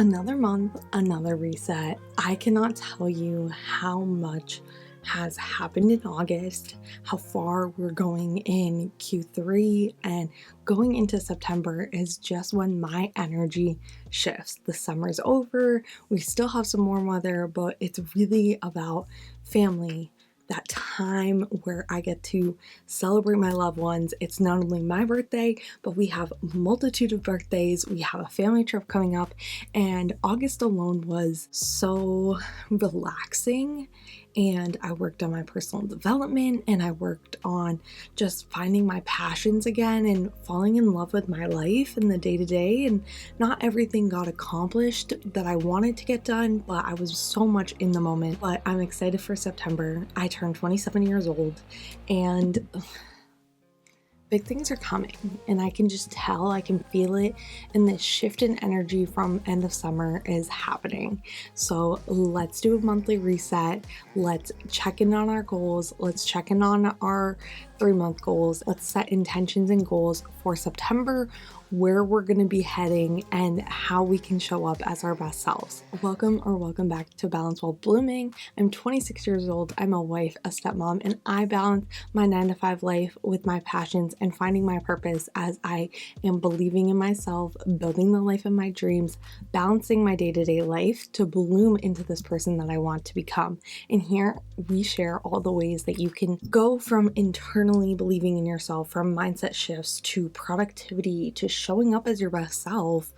Another month, another reset. I cannot tell you how much has happened in August, how far we're going in Q3, and going into September is just when my energy shifts. The summer's over, we still have some warm weather, but it's really about family. That time where I get to celebrate my loved ones. It's not only my birthday, but we have a multitude of birthdays. We have a family trip coming up, and August alone was so relaxing. And I worked on my personal development, and I worked on just finding my passions again and falling in love with my life and the day-to-day. And not everything got accomplished that I wanted to get done, but I was so much in the moment. But I'm excited for September. I turned 27 years old, and big things are coming, and I can just tell, I can feel it, and this shift in energy from end of summer is happening. So let's do a monthly reset. Let's check in on our goals. Let's check in on our 3-month goals. Let's set intentions and goals for September, where we're going to be heading, and how we can show up as our best selves. Welcome back to Balance While Blooming. I'm 26 years old. I'm a wife, a stepmom, and I balance my 9-to-5 life with my passions and finding my purpose as I am believing in myself, building the life of my dreams, balancing my day-to-day life to bloom into this person that I want to become. And here we share all the ways that you can go from internally believing in yourself, from mindset shifts to productivity to showing up as your best self,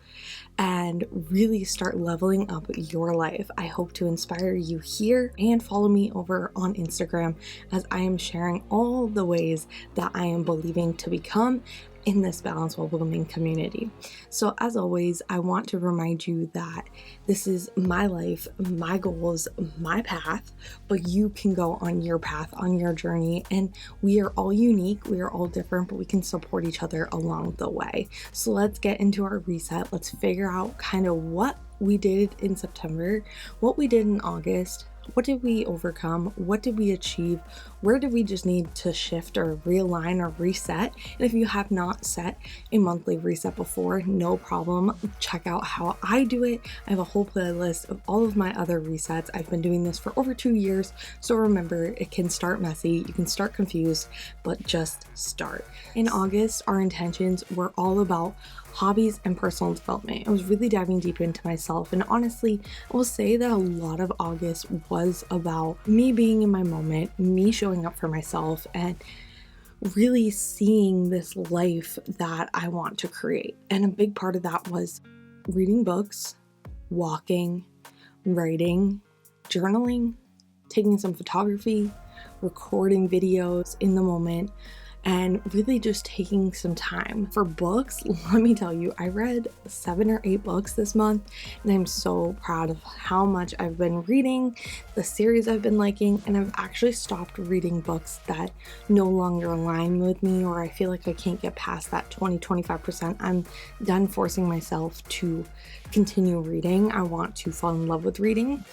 and really start leveling up your life. I hope to inspire you here, and follow me over on Instagram as I am sharing all the ways that I am believing to become in this Balance While Blooming community. So as always, I want to remind you that this is my life, my goals, my path, but you can go on your path, on your journey, and we are all unique, we are all different, but we can support each other along the way. So let's get into our reset. Let's figure out kind of what we did in September, what we did in August. What did we overcome? What did we achieve? Where did we just need to shift or realign or reset? And if you have not set a monthly reset before, no problem. Check out how I do it. I have a whole playlist of all of my other resets. I've been doing this for over 2 years. So remember, it can start messy. You can start confused, but just start. In August, our intentions were all about hobbies and personal development. I was really diving deep into myself, and honestly, I will say that a lot of August was about me being in my moment, me showing up for myself, and really seeing this life that I want to create. And a big part of that was reading books, walking, writing, journaling, taking some photography, recording videos in the moment, and really just taking some time. For books, let me tell you, I read 7 or 8 books this month, and I'm so proud of how much I've been reading, the series I've been liking, and I've actually stopped reading books that no longer align with me, or I feel like I can't get past that 20-25%. I'm done forcing myself to continue reading. I want to fall in love with reading.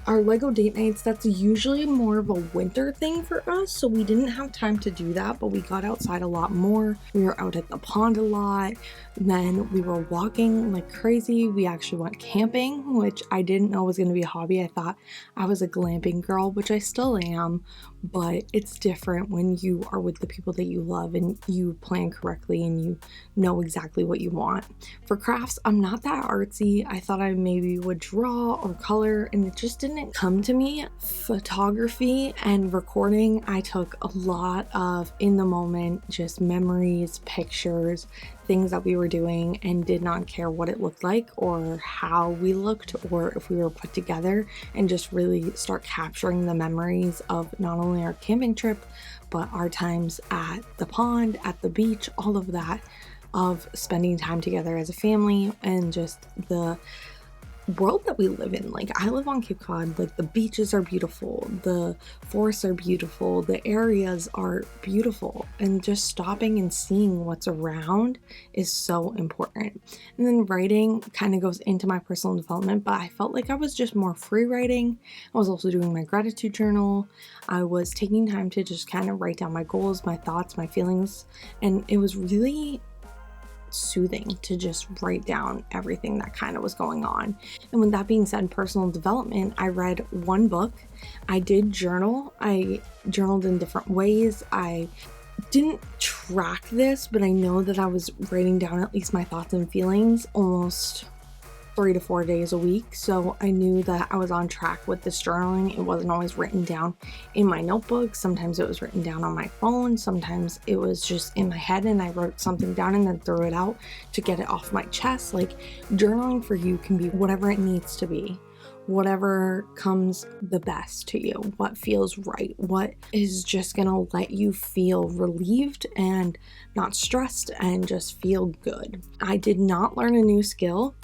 Our Lego date nights, that's usually more of a winter thing for us, so we didn't have time to do that, but we got outside a lot more. We were out at the pond a lot. Then we were walking like crazy. We actually went camping, which I didn't know was going to be a hobby. I thought I was a glamping girl, which I still am, but it's different when you are with the people that you love and you plan correctly and you know exactly what you want. For crafts, I'm not that artsy. I thought I maybe would draw or color, and it just didn't come to me. Photography and recording, I took a lot of in the moment, just memories, pictures, things that we were doing, and did not care what it looked like or how we looked or if we were put together, and just really start capturing the memories of not only our camping trip, but our times at the pond, at the beach, all of that, of spending time together as a family, and just the world that we live in. Like, I live on Cape Cod, like the beaches are beautiful, the forests are beautiful, the areas are beautiful, and just stopping and seeing what's around is so important. And then writing kind of goes into my personal development, but I felt like I was just more free writing. I was also doing my gratitude journal. I was taking time to just kind of write down my goals, my thoughts, my feelings, and it was really soothing to just write down everything that kind of was going on. And with that being said, personal development, I read one book. I did journal. I journaled in different ways. I didn't track this, but I know that I was writing down at least my thoughts and feelings almost 3 to 4 days a week. So I knew that I was on track with this journaling. It wasn't always written down in my notebook. Sometimes it was written down on my phone. Sometimes it was just in my head and I wrote something down and then threw it out to get it off my chest. Like, journaling for you can be whatever it needs to be. Whatever comes the best to you, what feels right, what is just gonna let you feel relieved and not stressed and just feel good. I did not learn a new skill,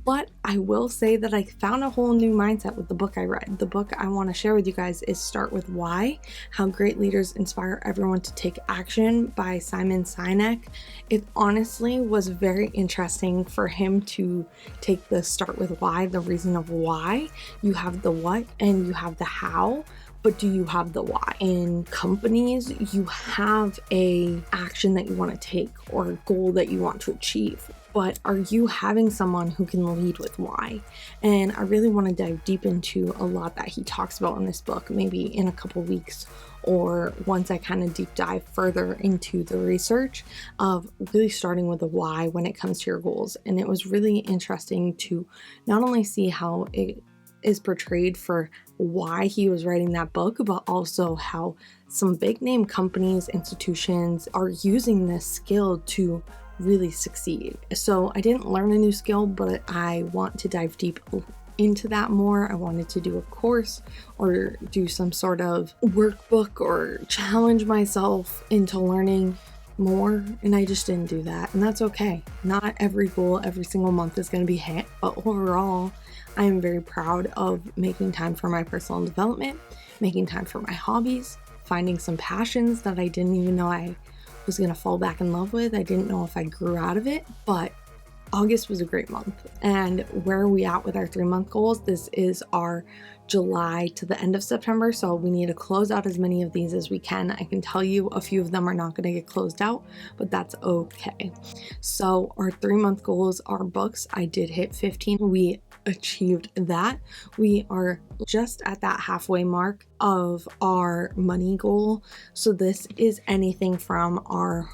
but I will say that I found a whole new mindset with the book I read. The book I want to share with you guys is Start With Why: How Great Leaders Inspire Everyone to Take Action by Simon Sinek. It honestly was very interesting for him to take the start with why, the reason of why. You have the what and you have the how, but do you have the why? In companies, you have a action that you want to take or a goal that you want to achieve, but are you having someone who can lead with why? And I really want to dive deep into a lot that he talks about in this book, maybe in a couple weeks, or once I kind of deep dive further into the research of really starting with the why when it comes to your goals. And it was really interesting to not only see how it is portrayed for why he was writing that book, but also how some big name companies, institutions are using this skill to really succeed. So I didn't learn a new skill, but I want to dive deep into that more. I wanted to do a course or do some sort of workbook or challenge myself into learning more, and I just didn't do that, and that's okay. Not every goal every single month is going to be hit, but overall I am very proud of making time for my personal development, making time for my hobbies, finding some passions that I didn't even know I was going to fall back in love with. I didn't know if I grew out of it, but August was a great month. And where are we at with our 3-month goals? This is our July to the end of September, so we need to close out as many of these as we can. I can tell you a few of them are not going to get closed out, but that's okay. So our 3-month goals are books. I did hit 15. We achieved that. We are just at that halfway mark of our money goal. So this is anything from our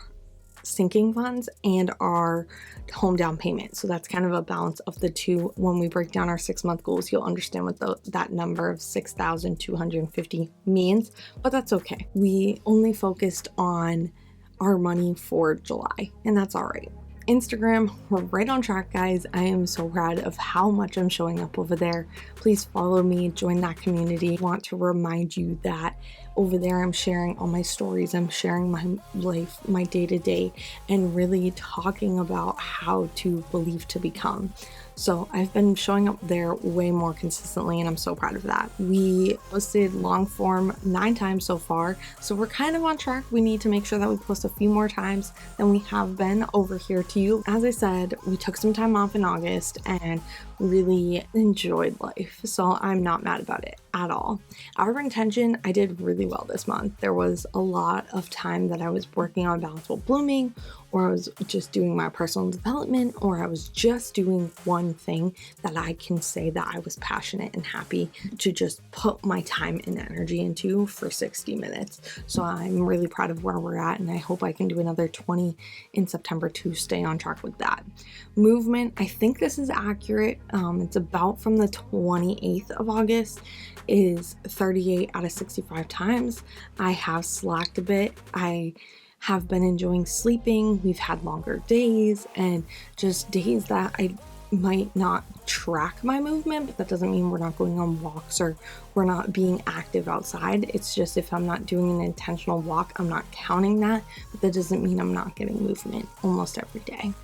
sinking funds and our home down payment. So that's kind of a balance of the two. When we break down our 6-month goals, you'll understand what that number of 6,250 means, but that's okay. We only focused on our money for July, and that's all right. Instagram, we're right on track, guys. I am so proud of how much I'm showing up over there. Please follow me, join that community. I want to remind you that over there I'm sharing all my stories, I'm sharing my life, my day-to-day, and really talking about how to believe to become. So I've been showing up there way more consistently, and I'm so proud of that. We posted long form 9 times so far, so we're kind of on track. We need to make sure that we post a few more times than we have been over here to you. As I said, we took some time off in August and really enjoyed life, so I'm not mad about it at all. Our intention, I did really well this month. There was a lot of time that I was working on Balanceful Blooming, or I was just doing my personal development, or I was just doing one thing that I can say that I was passionate and happy to just put my time and energy into for 60 minutes. So I'm really proud of where we're at, and I hope I can do another 20 in September to stay on track with that. Movement, I think this is accurate. It's about from the 28th of August is 38 out of 65 times. I have slacked a bit. I have been enjoying sleeping. We've had longer days and just days that I might not track my movement, but that doesn't mean we're not going on walks or we're not being active outside. It's just if I'm not doing an intentional walk, I'm not counting that, but that doesn't mean I'm not getting movement almost every day.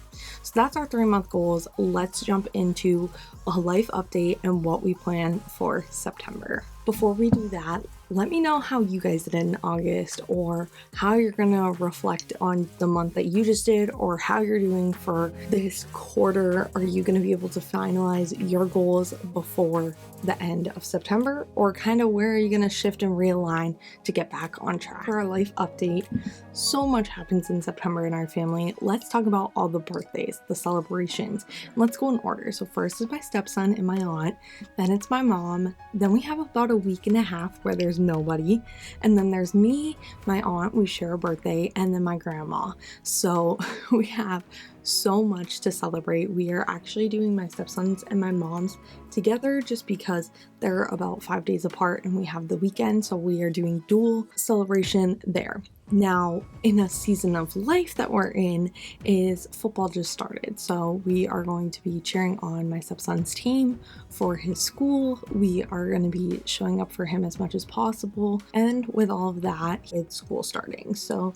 So that's our 3-month goals. Let's jump into a life update and what we plan for September. Before we do that, let me know how you guys did in August, or how you're gonna reflect on the month that you just did, or how you're doing for this quarter. Are you gonna be able to finalize your goals before the end of September, or kind of where are you gonna shift and realign to get back on track? For our life update, so much happens in September in our family. Let's talk about all the birthdays, the celebrations. Let's go in order. So first is my stepson and my aunt, then it's my mom, then we have about a week and a half where there's nobody, and then there's me, my aunt, we share a birthday, and then my grandma. So we have so much to celebrate. We are actually doing my stepson's and my mom's together just because they're about 5 days apart and we have the weekend, so we are doing dual celebration there. Now, in a season of life that we're in, is football just started. So we are going to be cheering on my stepson's team for his school. We are going to be showing up for him as much as possible. And with all of that, it's school starting. So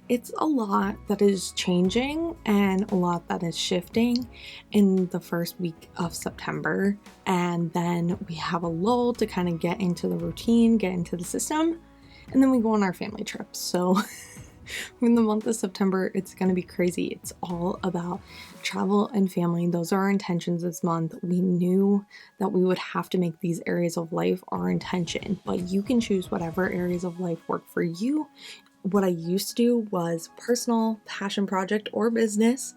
it's a lot that is changing and a lot that is shifting in the first week of September. And then we have a lull to kind of get into the routine, get into the system. And then we go on our family trips. So in the month of September, it's going to be crazy. It's all about travel and family. Those are our intentions this month. We knew that we would have to make these areas of life our intention, but you can choose whatever areas of life work for you. What I used to do was personal, passion project, or business,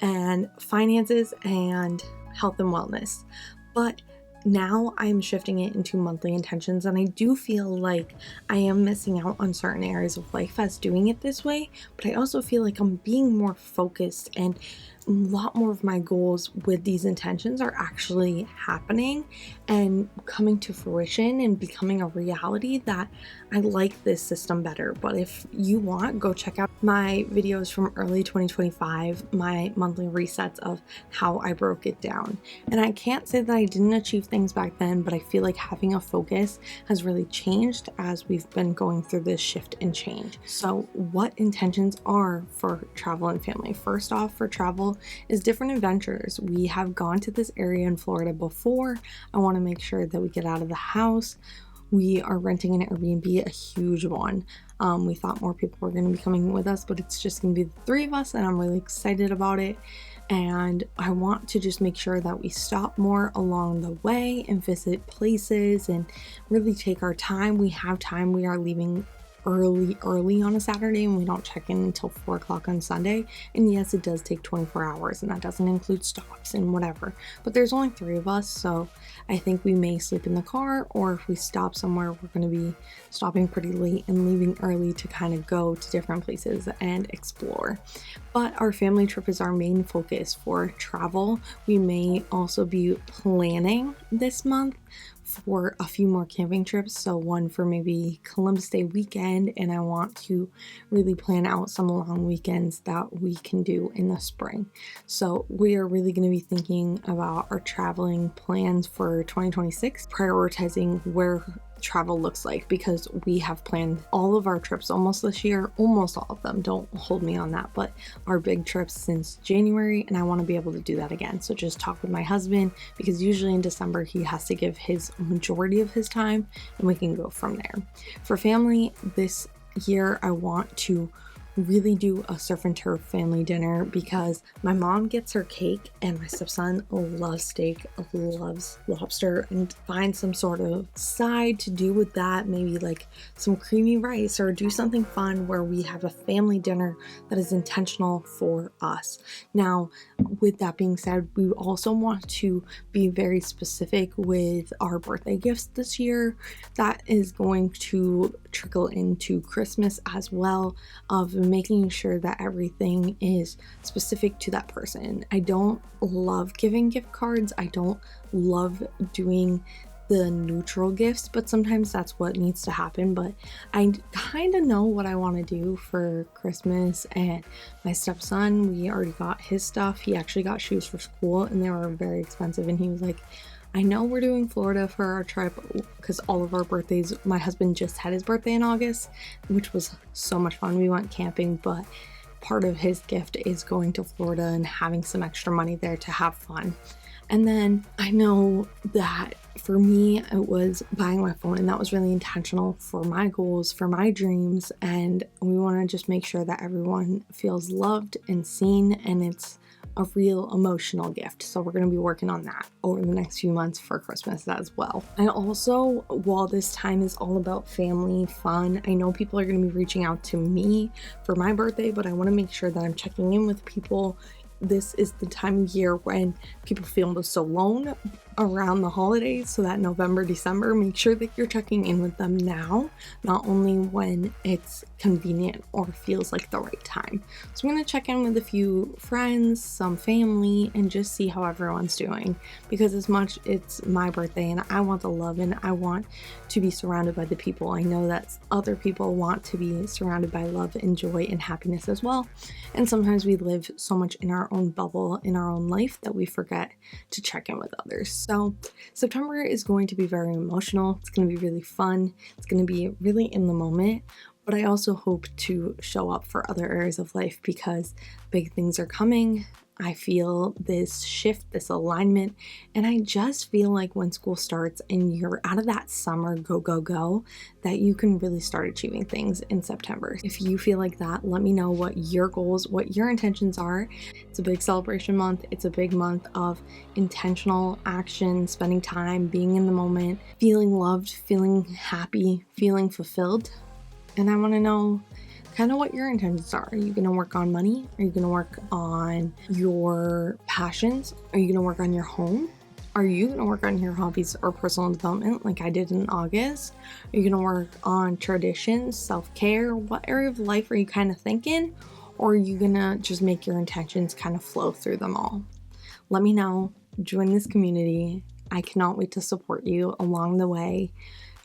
and finances and health and wellness. But now I'm shifting it into monthly intentions, and I do feel like I am missing out on certain areas of life as doing it this way, but I also feel like I'm being more focused, and a lot more of my goals with these intentions are actually happening and coming to fruition and becoming a reality that I like this system better. But if you want, go check out my videos from early 2025, my monthly resets of how I broke it down. And I can't say that I didn't achieve things back then, but I feel like having a focus has really changed as we've been going through this shift and change. So what intentions are for travel and family? First off, for travel is different adventures. We have gone to this area in Florida before. I want to make sure that we get out of the house. We are renting an Airbnb, a huge one. We thought more people were going to be coming with us, but it's just going to be the three of us, and I'm really excited about it. And I want to just make sure that we stop more along the way and visit places and really take our time. We have time. We are leaving early on a Saturday, and we don't check in until 4 o'clock on Sunday. And yes, it does take 24 hours, and that doesn't include stops and whatever, but there's only 3 of us, so I think we may sleep in the car, or if we stop somewhere, we're going to be stopping pretty late and leaving early to kind of go to different places and explore. But our family trip is our main focus for travel. We may also be planning this month for a few more camping trips. So one for maybe Columbus Day weekend, and I want to really plan out some long weekends that we can do in the spring. So we are really going to be thinking about our traveling plans for 2026, prioritizing where travel looks like, because we have planned all of our trips almost this year, almost all of them, don't hold me on that, but our big trips since January, and I want to be able to do that again. So just talk with my husband, because usually in December he has to give his majority of his time, and we can go from there. For family, this year I want to really do a surf and turf family dinner, because my mom gets her cake and my stepson loves steak, loves lobster, and find some sort of side to do with that, maybe like some creamy rice, or do something fun where we have a family dinner that is intentional for us. Now, with that being said, we also want to be very specific with our birthday gifts this year. That is going to trickle into Christmas as well, of making sure that everything is specific to that person. I don't love giving gift cards. I don't love doing the neutral gifts, but sometimes that's what needs to happen. But I kind of know what I want to do for Christmas. And my stepson, we already got his stuff. He actually got shoes for school, and they were very expensive, and he was like, I know we're doing Florida for our trip, because all of our birthdays, my husband just had his birthday in August, which was so much fun. We went camping, but part of his gift is going to Florida and having some extra money there to have fun. And then I know that for me, it was buying my phone, and that was really intentional for my goals, for my dreams. And we want to just make sure that everyone feels loved and seen, and it's a real emotional gift. So we're going to be working on that over the next few months for Christmas as well. And also, while this time is all about family fun, I know people are going to be reaching out to me for my birthday, but I want to make sure that I'm checking in with people. This is the time of year when people feel so alone around the holidays, so that November, December, make sure that you're checking in with them now, not only when it's convenient or feels like the right time. So I'm going to check in with a few friends, some family, and just see how everyone's doing, because as much it's my birthday and I want the love and I want to be surrounded by the people, I know that other people want to be surrounded by love and joy and happiness as well. And sometimes we live so much in our own bubble, in our own life, that we forget to check in with others. So September is going to be very emotional. It's going to be really fun. It's going to be really in the moment. But I also hope to show up for other areas of life because big things are coming. I feel this shift, this alignment, and I just feel like when school starts and you're out of that summer go, that you can really start achieving things in September. If you feel like that, let me know what your goals, what your intentions are. It's a big celebration month. It's a big month of intentional action, spending time, being in the moment, feeling loved, feeling happy, feeling fulfilled. And I want to know kind of what your intentions are. Are you going to work on money? Are you going to work on your passions? Are you going to work on your home? Are you going to work on your hobbies or personal development like I did in August? Are you going to work on traditions, self-care? What area of life are you kind of thinking? Or are you going to just make your intentions kind of flow through them all? Let me know. Join this community. I cannot wait to support you along the way.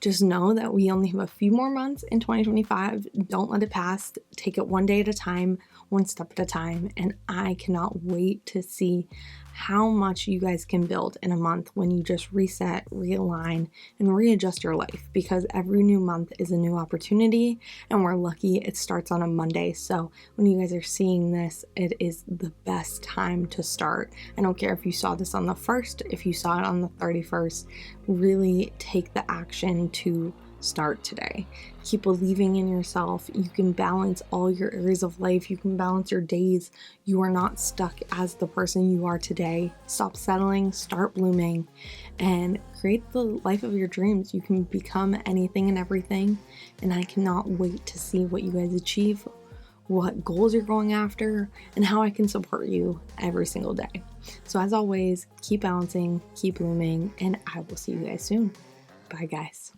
Just know that we only have a few more months in 2025. Don't let it pass. Take it one day at a time, one step at a time. And I cannot wait to see how much you guys can build in a month when you just reset, realign, and readjust your life, because every new month is a new opportunity, and we're lucky it starts on a Monday. So when you guys are seeing this, it is the best time to start. I don't care if you saw this on the 1st, if you saw it on the 31st, really take the action to start today. Keep believing in yourself. You can balance all your areas of life. You can balance your days. You are not stuck as the person you are today. Stop settling, start blooming, and create the life of your dreams. You can become anything and everything, and I cannot wait to see what you guys achieve, what goals you're going after, and how I can support you every single day. So as always, keep balancing, keep blooming, and I will see you guys soon. Bye guys.